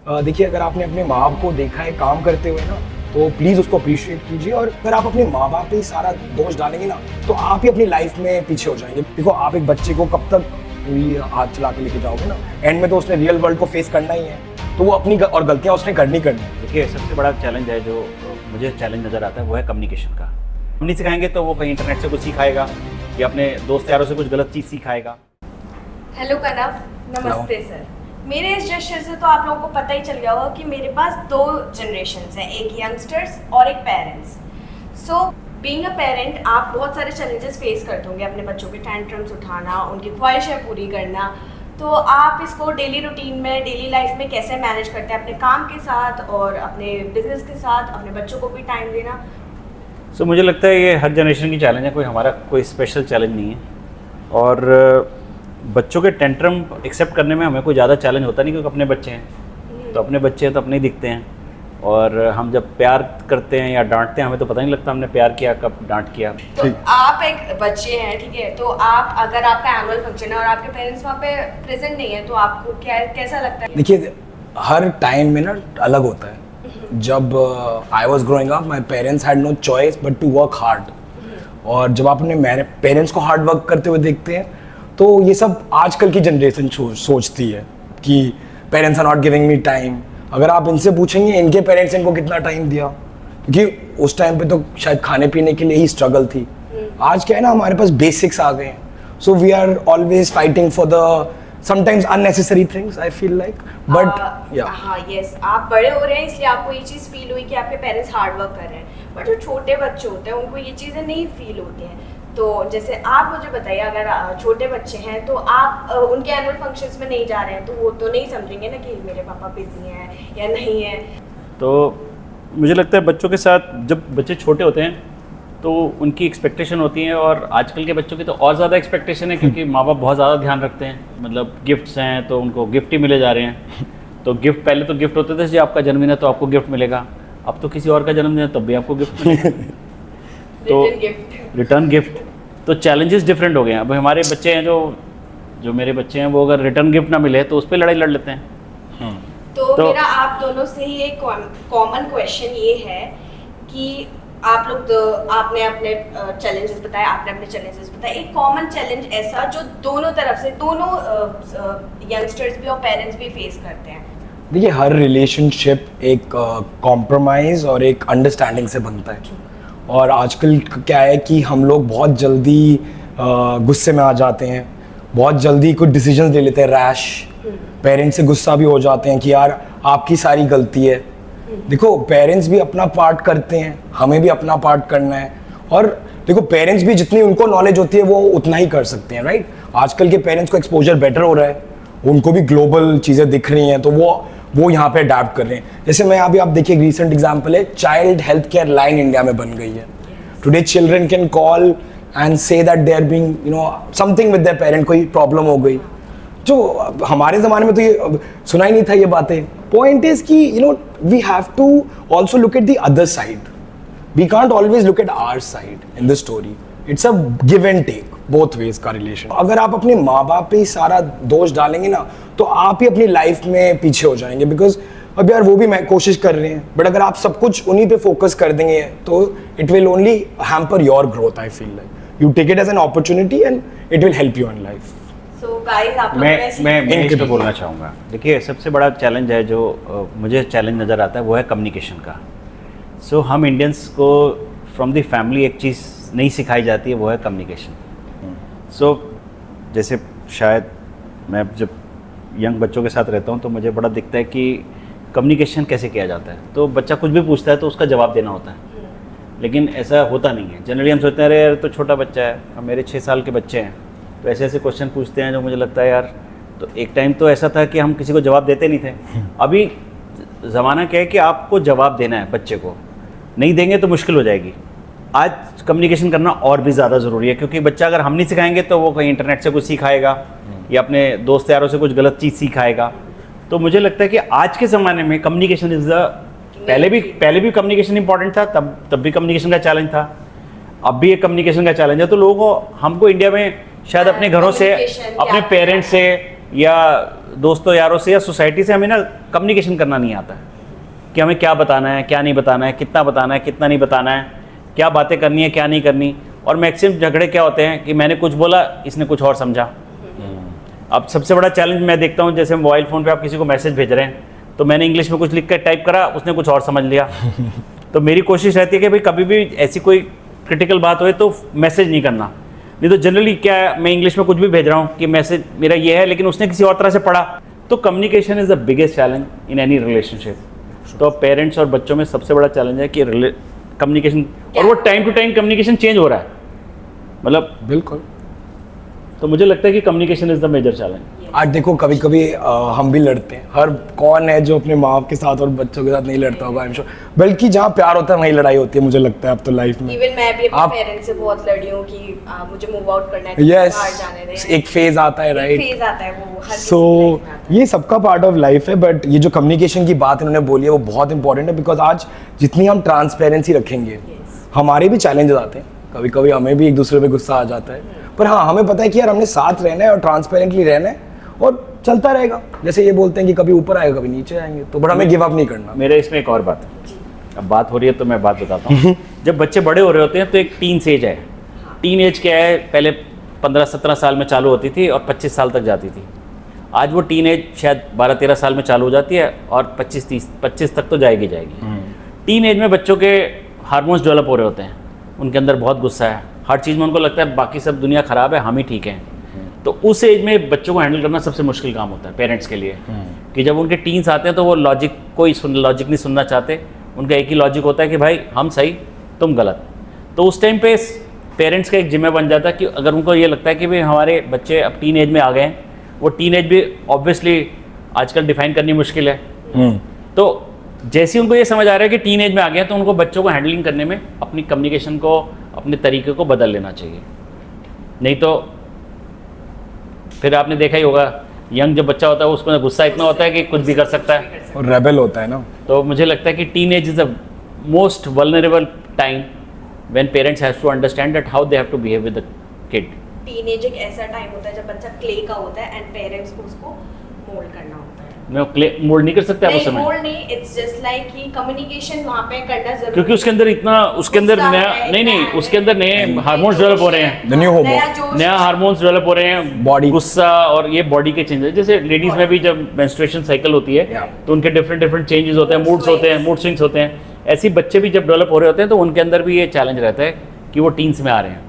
देखिए अगर आपने अपने माँ बाप को देखा है काम करते हुए ना, तो प्लीज़ उसको अप्रिशिएट कीजिए। और अगर आप अपने माँ बाप पे ही सारा दोष डालेंगे ना, तो आप ही अपनी लाइफ में पीछे हो जाएंगे। देखो आप एक बच्चे को कब तक हाथ चला के लेके जाओगे ना, एंड में तो उसने रियल वर्ल्ड को फेस करना ही है, तो वो अपनी और गलतियाँ उसने करनी है। देखिए सबसे बड़ा चैलेंज है जो मुझे चैलेंज नज़र आता है वो है कम्युनिकेशन का। हम नहीं सिखाएंगे तो वो कहीं इंटरनेट से कुछ सीखाएगा या अपने दोस्त यारों से कुछ गलत चीज़ सीखाएगा। हेलो कनव, नमस्ते सर। मेरे इस जेस्चर से तो आप लोगों को पता ही चल गया होगा कि मेरे पास दो जनरेशन्स हैं, एक यंगस्टर्स और एक parents. So being a parent आप बहुत सारे चैलेंजेस फेस करते होंगे, अपने बच्चों के टैंट्रम्स उठाना, उनकी ख्वाहिशें पूरी करना। तो आप इसको डेली रूटीन में, डेली लाइफ में कैसे मैनेज करते हैं अपने काम के साथ और अपने बिजनेस के साथ, अपने बच्चों को भी टाइम देना? सो मुझे लगता है ये हर जनरेशन की चैलेंज है, कोई हमारा कोई स्पेशल चैलेंज नहीं है। और बच्चों के टेंट्रम एक्सेप्ट करने में हमें कोई ज़्यादा चैलेंज होता नहीं, क्योंकि अपने बच्चे हैं तो अपने बच्चे हैं तो अपने ही दिखते हैं। और हम जब प्यार करते हैं या डांटते हैं हमें तो पता नहीं लगता हमने प्यार किया कब डांट किया। तो आप एक बच्चे हैं, ठीक है, तो आप अगर आपका एनुअल फंक्शन है और आपके पेरेंट्स वहाँ पे प्रेजेंट नहीं है तो आपको कैसा लगता है? देखिए हर टाइम में ना अलग होता है। जब I was growing up my parents had no choice but to work hard. और जब आप अपने पेरेंट्स को हार्ड वर्क करते हुए देखते हैं तो ये सब आजकल की जनरेशन सोचती है कि parents are not giving me time. अगर आप इनसे पूछेंगे इनके पेरेंट्स इनको कितना टाइम दिया, क्योंकि उस टाइम पे तो शायद खाने पीने के लिए ही स्ट्रगल थी। आज क्या है ना, हमारे पास बेसिक्स आ गए हैं, so we are always fighting for the sometimes unnecessary things I feel like. But yeah हाँ यस, आप बड़े हो रहे हैं इसलिए आपको ये चीज़ फील हुई कि आपके पेरेंट्स हार्ड वर्क कर रहे हैं, बट जो छोटे बच्चे होते हैं उनको ये चीज़ें नहीं फील होती हैं। तो जैसे आप मुझे बताइए, अगर छोटे बच्चे हैं तो आप उनके एनुअल फंक्शंस में नहीं जा रहे हैं तो वो तो नहीं समझेंगे ना कि मेरे पापा बिजी हैं या नहीं है। तो मुझे लगता है बच्चों के साथ जब बच्चे छोटे होते हैं तो उनकी एक्सपेक्टेशन होती है, और आजकल के बच्चों की तो और ज़्यादा एक्सपेक्टेशन है क्योंकि माँ बाप बहुत ज़्यादा ध्यान रखते हैं। मतलब गिफ्ट्स हैं तो उनको गिफ्ट ही मिले जा रहे हैं। तो गिफ्ट पहले तो गिफ्ट होते थे, जब आपका जन्मदिन है तो आपको गिफ्ट मिलेगा, अब तो किसी और का जन्मदिन है तब भी आपको गिफ्ट मिलेगा। तो रिटर्न गिफ्ट, तो चैलेंजेस डिफरेंट हो गए हैं। अब हमारे बच्चे हैं जो मेरे बच्चे हैं वो अगर रिटर्न गिफ्ट ना मिले तो उस पर लड़ाई लड़ लेते हैं। तो मेरा आप दोनों से ही एक कॉमन क्वेश्चन ये है कि आप लोग तो आपने अपने चैलेंजेस बताए, आपने अपने चैलेंजेस बताए, एक कॉमन चैलेंज ऐसा जो दोनों तरफ से, दोनों यंगस्टर्स भी और पेरेंट्स भी फेस करते हैं। देखिए हर रिलेशनशिप एक कॉम्प्रोमाइज़ और एक अंडरस्टैंडिंग से बनता है। और आजकल क्या है कि हम लोग बहुत जल्दी गुस्से में आ जाते हैं, बहुत जल्दी कुछ डिसीजंस ले लेते हैं रैश। पेरेंट्स से गुस्सा भी हो जाते हैं कि यार आपकी सारी गलती है। देखो पेरेंट्स भी अपना पार्ट करते हैं, हमें भी अपना पार्ट करना है। और देखो पेरेंट्स भी जितनी उनको नॉलेज होती है वो उतना ही कर सकते हैं, राइट। आजकल के पेरेंट्स को एक्सपोजर बेटर हो रहा है, उनको भी ग्लोबल चीज़ें दिख रही हैं तो वो यहाँ पे अडैप्ट कर रहे हैं। जैसे मैं अभी आप देखिए रिसेंट एग्जांपल है, child health care line India में बन गई है। Today children can call and say that they are being something with their parent, कोई प्रॉब्लम हो गई। जो हमारे ज़माने में तो ये सुना ही नहीं था ये बातें। पॉइंट इज कि we have to also look at the other side, we can't always look at our side in the story. It's a give and take, both ways का रिलेशन। अगर आप अपने माँ बाप पे ही सारा दोष डालेंगे ना, तो आप ही अपनी लाइफ में पीछे हो जाएंगे। बिकॉज अब यार वो भी मैं कोशिश कर रहे हैं, बट अगर आप सब कुछ उन्हीं पे फोकस कर देंगे तो it will only hamper your growth. I feel like you take it as an opportunity and it will help you in life. मैं इस पे बोलना चाहूँगा। देखिए सबसे बड़ा चैलेंज है जो मुझे चैलेंज नज़र आता है वो है कम्युनिकेशन का। सो हम इंडियंस को फ्रॉम द फैमिली एक चीज़ नहीं सिखाई जाती है, वो है कम्युनिकेशन। सो जैसे शायद मैं जब यंग बच्चों के साथ रहता हूँ तो मुझे बड़ा दिखता है कि कम्युनिकेशन कैसे किया जाता है। तो बच्चा कुछ भी पूछता है तो उसका जवाब देना होता है, लेकिन ऐसा होता नहीं है। जनरली हम सोचते हैं अरे यार तो छोटा बच्चा है, अब मेरे 6 साल के बच्चे हैं तो ऐसे ऐसे क्वेश्चन पूछते हैं जो मुझे लगता है यार। तो एक टाइम तो ऐसा था कि हम किसी को जवाब देते नहीं थे। अभी ज़माना क्या है कि आपको जवाब देना है, बच्चे को नहीं देंगे तो मुश्किल हो जाएगी। आज कम्युनिकेशन करना और भी ज़्यादा ज़रूरी है, क्योंकि बच्चा अगर हम नहीं सिखाएंगे तो वो कहीं इंटरनेट से कुछ सीखाएगा या अपने दोस्त यारों से कुछ गलत चीज़ सीखाएगा। तो मुझे लगता है कि आज के ज़माने में कम्युनिकेशन इज़ द, पहले भी कम्युनिकेशन इंपॉर्टेंट था, तब भी कम्युनिकेशन का चैलेंज था, अब भी एक कम्युनिकेशन का चैलेंज है। तो लोगों को, हमको इंडिया में शायद अपने घरों से, अपने पेरेंट्स से, या दोस्तों यारों से या सोसाइटी से हमें ना कम्युनिकेशन करना नहीं आता है कि हमें क्या बताना है, क्या नहीं बताना है, कितना बताना है, कितना नहीं बताना है, क्या बातें करनी है, क्या नहीं करनी। और मैक्सिमम झगड़े क्या होते हैं कि मैंने कुछ बोला, इसने कुछ और समझा। अब सबसे बड़ा चैलेंज मैं देखता हूँ, जैसे मोबाइल फ़ोन पे आप किसी को मैसेज भेज रहे हैं, तो मैंने इंग्लिश में कुछ लिख कर टाइप करा, उसने कुछ और समझ लिया। तो मेरी कोशिश रहती है कि भाई कभी भी ऐसी कोई क्रिटिकल बात होए तो मैसेज नहीं करना। नहीं तो जनरली क्या है, मैं इंग्लिश में कुछ भी भेज रहा हूँ कि मैसेज मेरा ये है, लेकिन उसने किसी और तरह से पढ़ा। तो communication is the biggest challenge in any relationship. तो पेरेंट्स और बच्चों में सबसे बड़ा चैलेंज है कि कम्युनिकेशन, और वो time to time communication change हो रहा है, मतलब बिल्कुल। तो मुझे लगता है कि communication is the major challenge. आज देखो कभी कभी हम भी लड़ते हैं, हर कौन है जो अपने माँ बाप के साथ और बच्चों के साथ नहीं लड़ता होगा, आई एम श्योर। बल्कि जहाँ प्यार होता है वहीं लड़ाई होती है, मुझे लगता है अब तो लाइफ में। इवन मैं भी अपने आप- पेरेंट्स से बहुत लड़ी हूँ कि मुझे मूव आउट करना है, बाहर जाने यस, दें। एक फेज आता है, राइट। फेज आता है, वो हर सो किसी की life में आता है। ये सबका पार्ट ऑफ लाइफ है, बट ये जो कम्युनिकेशन की बात इन्होंने बोली है वो बहुत इंपॉर्टेंट है। बिकॉज आज जितनी हम ट्रांसपेरेंसी रखेंगे, हमारे भी चैलेंजेस आते हैं, कभी कभी हमें भी एक दूसरे पे गुस्सा आ जाता है, पर हाँ हमें पता है कि यार हमने साथ रहना है और ट्रांसपेरेंटली रहना है और चलता रहेगा। जैसे ये बोलते हैं कि कभी ऊपर आएगा कभी नीचे आएंगे, तो बट हमें गिव अप नहीं करना। मेरे इसमें एक और बात है, अब बात हो रही है तो मैं बात बताता हूँ। जब बच्चे बड़े हो रहे होते हैं तो एक टीन एज है। टीन एज क्या है, पहले 15-17 साल में चालू होती थी और 25 साल तक जाती थी। आज वो टीन एज शायद 12-13 साल में चालू हो जाती है और 25 तक तो जाएगी। टीन एज में बच्चों के हार्मोन्स डेवलप हो रहे होते हैं, उनके अंदर बहुत गुस्सा है, हर चीज़ में उनको लगता है बाकी सब दुनिया ख़राब है, हम ही ठीक हैं। तो उस एज में बच्चों को हैंडल करना सबसे मुश्किल काम होता है पेरेंट्स के लिए, कि जब उनके टीन्स आते हैं तो वो लॉजिक नहीं सुनना चाहते। उनका एक ही लॉजिक होता है कि भाई हम सही तुम गलत। तो उस टाइम पे पेरेंट्स का एक जिम्मे बन जाता है कि अगर उनको ये लगता है कि भाई हमारे बच्चे अब टीन एज में आ गए हैं, वो टीन एज भी ऑब्वियसली आजकल डिफाइन करनी मुश्किल है। तो जैसे ही उनको ये समझ आ रहा है कि टीन एज में आ गए हैं, तो उनको बच्चों को हैंडलिंग करने में अपनी कम्युनिकेशन को, अपने तरीके को बदल लेना चाहिए। नहीं तो फिर आपने देखा ही होगा, यंग जब बच्चा होता है उसको गुस्सा इतना होता है कि कुछ भी कर सकता है और रेबल होता है ना। तो मुझे लगता है कि teen age is the most vulnerable time when parents have to understand that how they have to behave with the kid. Teenage एक ऐसा टाइम होता है जब बच्चा क्ले का होता है एंड पेरेंट्स को उसको मोल्ड करना होता है। मैं क्ले मोल्ड नहीं कर सकते आप उस नहीं, समय, मोल्ड नहीं, इट्स जस्ट लाइक कि कम्युनिकेशन वहाँ पे करना जरूरी क्योंकि उसके अंदर इतना, उसके अंदर गुस्सा नया है, नहीं है, उसके अंदर नए हार्मोन्स डेवलप हो रहे हैं, The new hormone. नया हार्मोन्स डेवलप हो रहे हैं, Body. गुस्सा और ये बॉडी के चेंजेस। जैसे लेडीज में भी जब मेंस्ट्रुएशन साइकिल होती है Yeah. तो उनके डिफरेंट चेंजेस होते हैं, मूड्स होते हैं, मूड स्विंग्स होते हैं। ऐसे ही बच्चे भी जब डेवलप हो रहे होते हैं तो उनके अंदर भी ये चैलेंज रहता है कि वो टीन्स में आ रहे हैं।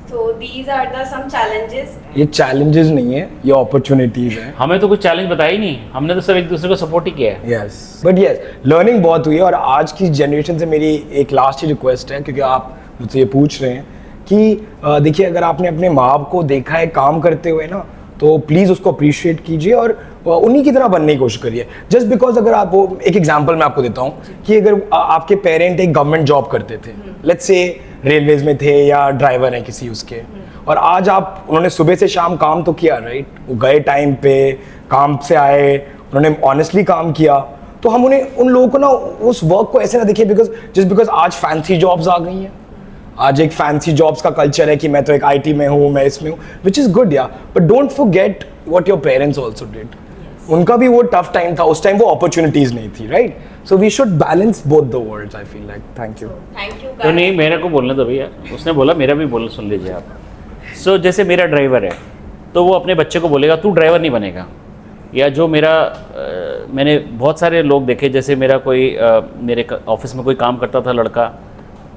So these are the some challenges. ये चैलेंजेस नहीं है, ये अपॉर्चुनिटीज है। हमें तो कुछ चैलेंज बताया ही नहीं, हमने तो सब एक दूसरे को सपोर्ट ही किया है। यस, बट यस, लर्निंग बहुत हुई है। और आज की जनरेशन से मेरी एक लास्ट ही रिक्वेस्ट है, क्योंकि आप मुझसे ये पूछ रहे हैं कि देखिए, अगर आपने अपने माँ बाप को देखा है काम करते हुए ना, तो प्लीज़ उसको अप्रिशिएट कीजिए और उन्हीं की तरह बनने की कोशिश करिए। जस्ट बिकॉज अगर आप वो, एक एग्जांपल मैं आपको देता हूँ कि अगर आपके पेरेंट एक गवर्नमेंट जॉब करते थे, लेट्स से रेलवेज में थे या ड्राइवर हैं किसी उसके, और आज आप, उन्होंने सुबह से शाम काम तो किया, राइट, वो गए टाइम पे, काम से आए, उन्होंने ऑनेस्टली काम किया, तो हम उन्हें, उन लोगों को ना उस वर्क को ऐसे ना देखिए बिकॉज आज फैंसी जॉब्स आ गई हैं। आज एक फैंसी जॉब्स का कल्चर है कि मैं तो एक आईटी में हूँ, मैं इसमें हूँ, विच इज़ गुड या, but don't forget what your parents also did. उनका भी वो टफ टाइम था, उस टाइम वो अपॉर्चुनिटीज नहीं थी, right. So we should balance both the worlds, I feel like. Thank you. Thank you तो guys. नहीं, मेरे को बोलने दो भैया, उसने बोला, मेरा भी बोल सुन लीजिए आप। सो जैसे मेरा ड्राइवर है तो वो अपने बच्चे को बोलेगा तू ड्राइवर नहीं बनेगा, या जो मेरा मैंने बहुत सारे लोग देखे, जैसे मेरा कोई मेरे ऑफिस में कोई काम करता था लड़का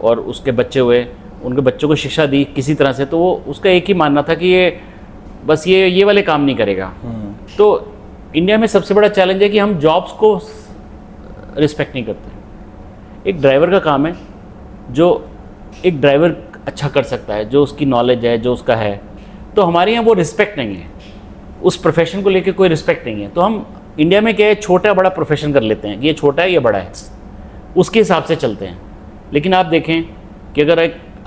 और उसके बच्चे हुए, उनके बच्चों को शिक्षा दी किसी तरह से, तो वो उसका एक ही मानना था कि ये बस ये वाले काम नहीं करेगा। तो इंडिया में सबसे बड़ा चैलेंज है कि हम जॉब्स को रिस्पेक्ट नहीं करते। एक ड्राइवर का काम है, जो एक ड्राइवर अच्छा कर सकता है, जो उसकी नॉलेज है, जो उसका है, तो हमारे यहाँ वो रिस्पेक्ट नहीं है, उस प्रोफेशन को लेके कोई रिस्पेक्ट नहीं है। तो हम इंडिया में क्या है, छोटा बड़ा प्रोफेशन कर लेते हैं कि ये छोटा है ये बड़ा है, उसके हिसाब से चलते हैं। लेकिन आप देखें कि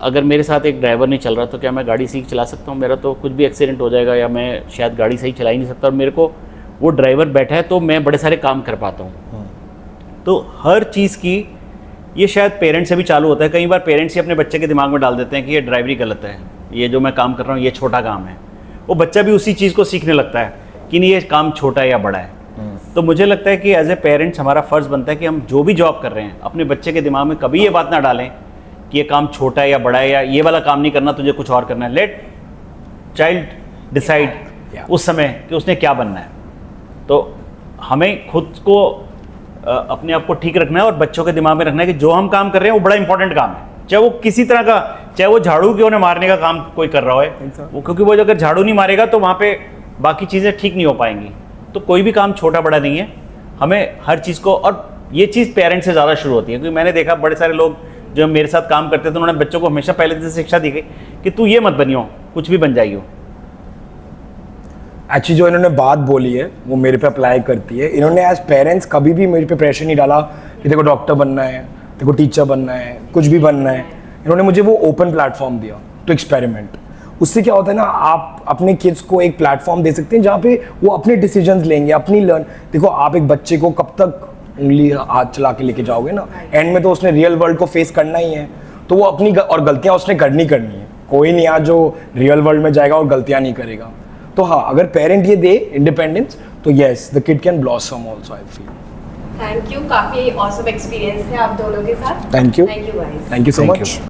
अगर मेरे साथ एक ड्राइवर नहीं चल रहा तो क्या मैं गाड़ी सही चला सकता हूँ? मेरा तो कुछ भी एक्सीडेंट हो जाएगा, या मैं शायद गाड़ी सही चला ही नहीं सकता, और मेरे को वो ड्राइवर बैठा है तो मैं बड़े सारे काम कर पाता हूँ। तो हर चीज़ की, ये शायद पेरेंट्स से भी चालू होता है। कई बार पेरेंट्स ही अपने बच्चे के दिमाग में डाल देते हैं कि ये ड्राइवरी गलत है, ये जो मैं काम कर रहा हूँ ये छोटा काम है। वो बच्चा भी उसी चीज़ को सीखने लगता है कि नहीं ये काम छोटा है या बड़ा है। तो मुझे लगता है कि एज ए पेरेंट्स हमारा फ़र्ज़ बनता है कि हम जो भी जॉब कर रहे हैं अपने बच्चे के दिमाग में कभी ये बात ना डालें कि ये काम छोटा है या बड़ा है, या ये वाला काम नहीं करना, तुझे कुछ और करना है। लेट चाइल्ड डिसाइड उस समय कि उसने क्या बनना है। तो हमें खुद को अपने आप को ठीक रखना है और बच्चों के दिमाग में रखना है कि जो हम काम कर रहे हैं वो बड़ा इंपॉर्टेंट काम है, चाहे वो किसी तरह का, चाहे वो झाड़ू क्यों ना मारने का काम कोई कर रहा है वो, क्योंकि वो अगर झाड़ू नहीं मारेगा तो वहाँ पे बाकी चीज़ें ठीक नहीं हो पाएंगी। तो कोई भी काम छोटा बड़ा नहीं है, हमें हर चीज़ को, और ये चीज़ पेरेंट्स से ज़्यादा शुरू होती है, क्योंकि मैंने देखा बड़े सारे लोग जो मेरे साथ काम करते थे उन्होंने बच्चों को हमेशा पहले से शिक्षा दी गई कि तू ये मत बनियो, कुछ भी बन जाइयो। एक्चुअली जो इन्होंने बात बोली है वो मेरे पे अप्लाई करती है। इन्होंने एज पेरेंट्स कभी भी मेरे पे प्रेशर नहीं डाला कि तेरे को डॉक्टर बनना है, तेरे को टीचर बनना है, कुछ भी बनना है। इन्होंने मुझे वो ओपन प्लेटफॉर्म दिया टू एक्सपेरिमेंट। उससे क्या होता है ना, आप अपने किड्स को एक प्लेटफॉर्म दे सकते हैं जहाँ पे वो अपने डिसीजंस लेंगे, अपनी लर्न। देखो आप एक बच्चे को कब तक उंगली हाथ चला के लेके जाओगे ना, एंड में तो उसने रियल वर्ल्ड को फेस करना ही है। तो वो अपनी और गलतियाँ उसने करनी है। कोई नहीं आज जो रियल वर्ल्ड में जाएगा और गलतियाँ नहीं करेगा। तो हाँ, अगर पेरेंट ये दे इंडिपेंडेंस तो yes the kid can blossom also, I feel. Thank you, काफी ऑसम एक्सपीरियंस है आप दोनों के साथ। Thank you guys. Thank you so Thank much. you.